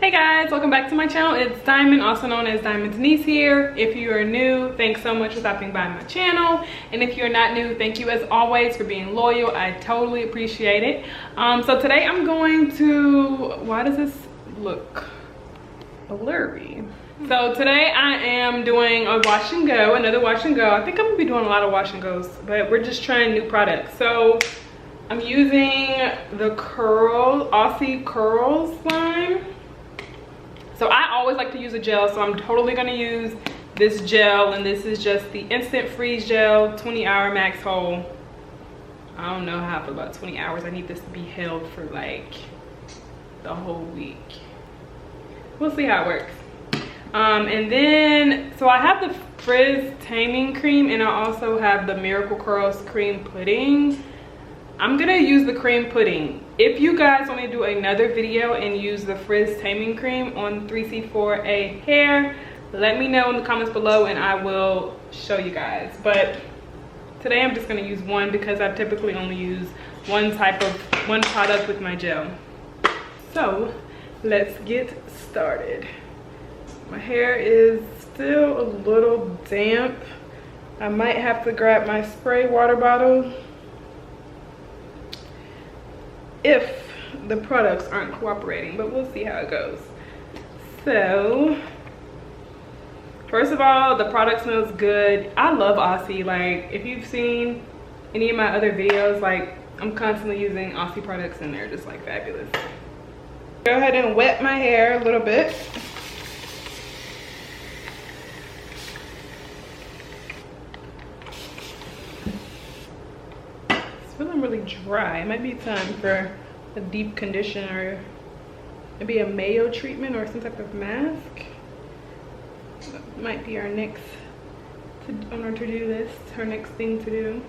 Hey guys, welcome back to my channel. It's Diamond, also known as Diamond Denise here. If you are new, thanks so much for stopping by my channel. And if you're not new, thank you as always for being loyal. I totally appreciate it. So today I'm going to, why does this look blurry? So today I am doing a wash and go, another wash and go. I think I'm gonna be doing a lot of wash and goes, but we're just trying new products. So I'm using the Aussie Curls line. So I always like to use a gel, so I'm totally gonna use this gel, and this is just the Instant Freeze Gel 20-hour max hold. I don't know how for about 20 hours. I need this to be held for like the whole week. We'll see how it works. And then, so I have the Frizz Taming Cream, and I also have the Miracle Curls Cream Pudding. I'm gonna use the cream pudding. If you guys want me to do another video and use the Frizz Taming Cream on 3C4A hair, let me know in the comments below and I will show you guys. But today I'm just gonna use one because I typically only use one product with my gel. So let's get started. My hair is still a little damp. I might have to grab my spray water bottle if the products aren't cooperating, but we'll see how it goes. So first of all, the product smells good. I love Aussie. Like, if you've seen any of my other videos, like, I'm constantly using Aussie products and they're just like fabulous. Go ahead and wet my hair a little bit. Feeling really dry. It might be time for a deep condition or maybe a mayo treatment or some type of mask. That might be our next on our to-do list, our next thing to do.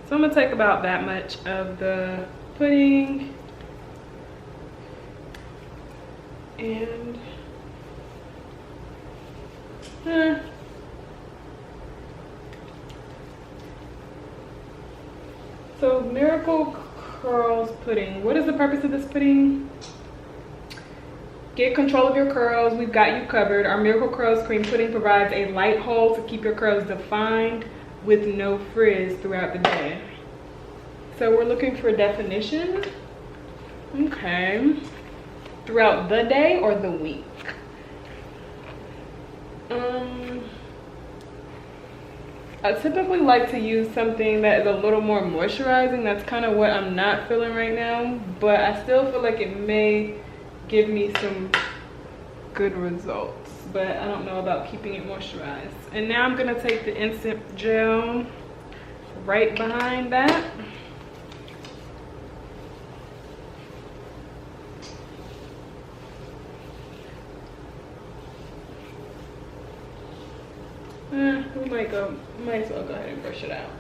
So I'm gonna take about that much of the pudding and so Miracle Curls Pudding. What is the purpose of this pudding? Get control of your curls. We've got you covered. Our Miracle Curls Cream Pudding provides a light hold to keep your curls defined with no frizz throughout the day. So we're looking for definition. Okay. Throughout the day or the week? I typically like to use something that is a little more moisturizing. That's kind of what I'm not feeling right now, but I still feel like it may give me some good results, but I don't know about keeping it moisturized. And now I'm gonna take the Instant Gel right behind that. We might as well go ahead and brush it out.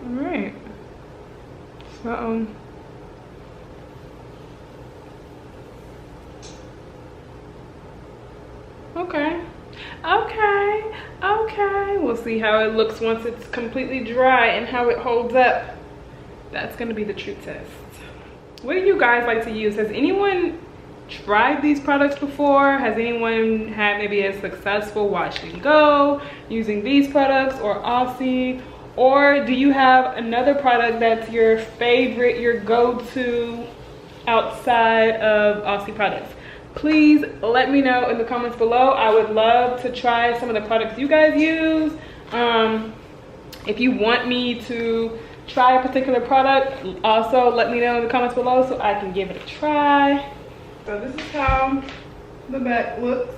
All right. So okay. We'll see how it looks once it's completely dry and how it holds up. That's gonna be the true test. What do you guys like to use? Has anyone tried these products before? Has anyone had maybe a successful wash and go using these products or Aussie? Or do you have another product that's your favorite, your go-to outside of Aussie products? Please let me know in the comments below. I would love to try some of the products you guys use. If you want me to try a particular product, also let me know in the comments below so I can give it a try. So this is how the back looks.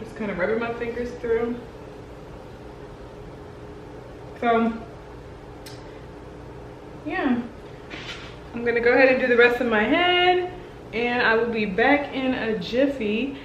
Just kind of rubbing my fingers through. So yeah, I'm gonna go ahead and do the rest of my head and I will be back in a jiffy.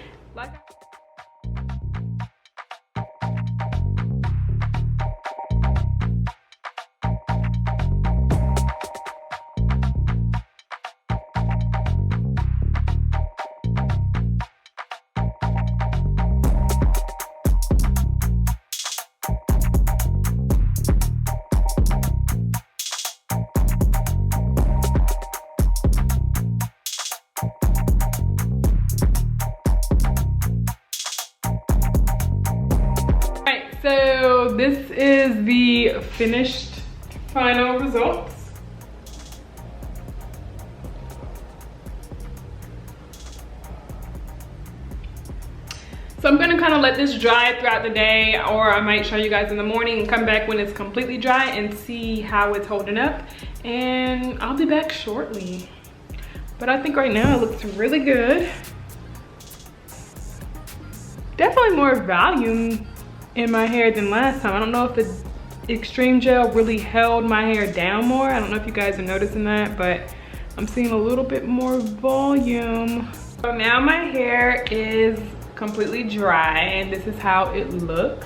this is the finished final results. So I'm gonna kind of let this dry throughout the day, or I might show you guys in the morning and come back when it's completely dry and see how it's holding up. And I'll be back shortly. But I think right now it looks really good. Definitely more volume in my hair than last time. I don't know if the extreme gel really held my hair down more. I don't know if you guys are noticing that, but I'm seeing a little bit more volume. So now my hair is completely dry and this is how it looks.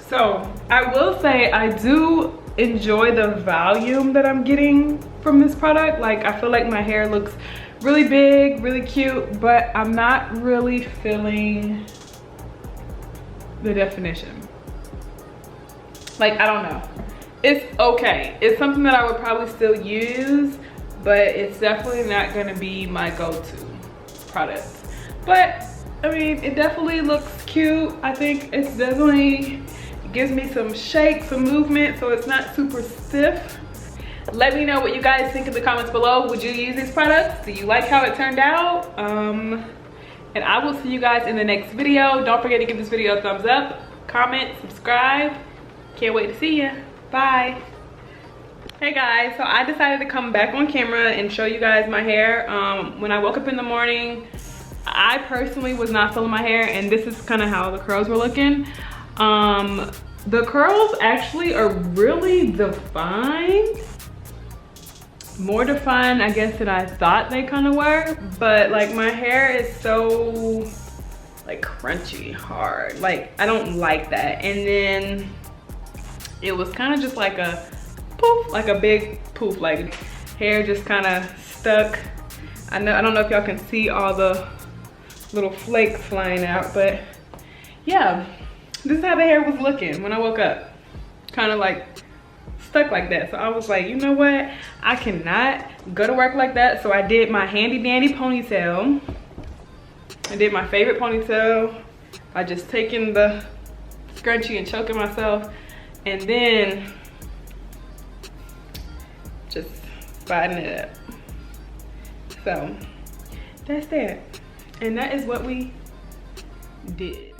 So I will say I do enjoy the volume that I'm getting from this product. Like, I feel like my hair looks really big, really cute, but I'm not really feeling the definition. Like, I don't know. It's okay. It's something that I would probably still use, but it's definitely not gonna be my go-to product. But I mean, it definitely looks cute. I think it's definitely, it gives me some shake, some movement, so it's not super stiff. Let me know what you guys think in the comments below. Would you use these products? Do you like how it turned out? And I will see you guys in the next video. Don't forget to give this video a thumbs up, comment, subscribe. Can't wait to see you. Bye. Hey guys, so I decided to come back on camera and show you guys my hair. When I woke up in the morning, I personally was not feeling my hair, and this is kind of how the curls were looking. The curls actually are really defined. More defined, I guess, than I thought they kind of were. But like, my hair is so like crunchy hard. Like, I don't like that. And then it was kind of just like a poof, like a big poof, like hair just kind of stuck. I don't know if y'all can see all the little flakes flying out, but yeah, this is how the hair was looking when I woke up. Kind of like stuck like that. So I was like, you know what, I cannot go to work like that. So I did my handy dandy ponytail. I did my favorite ponytail by just taking the scrunchie and choking myself, and then just spiking it up. So that's that, and that is what we did.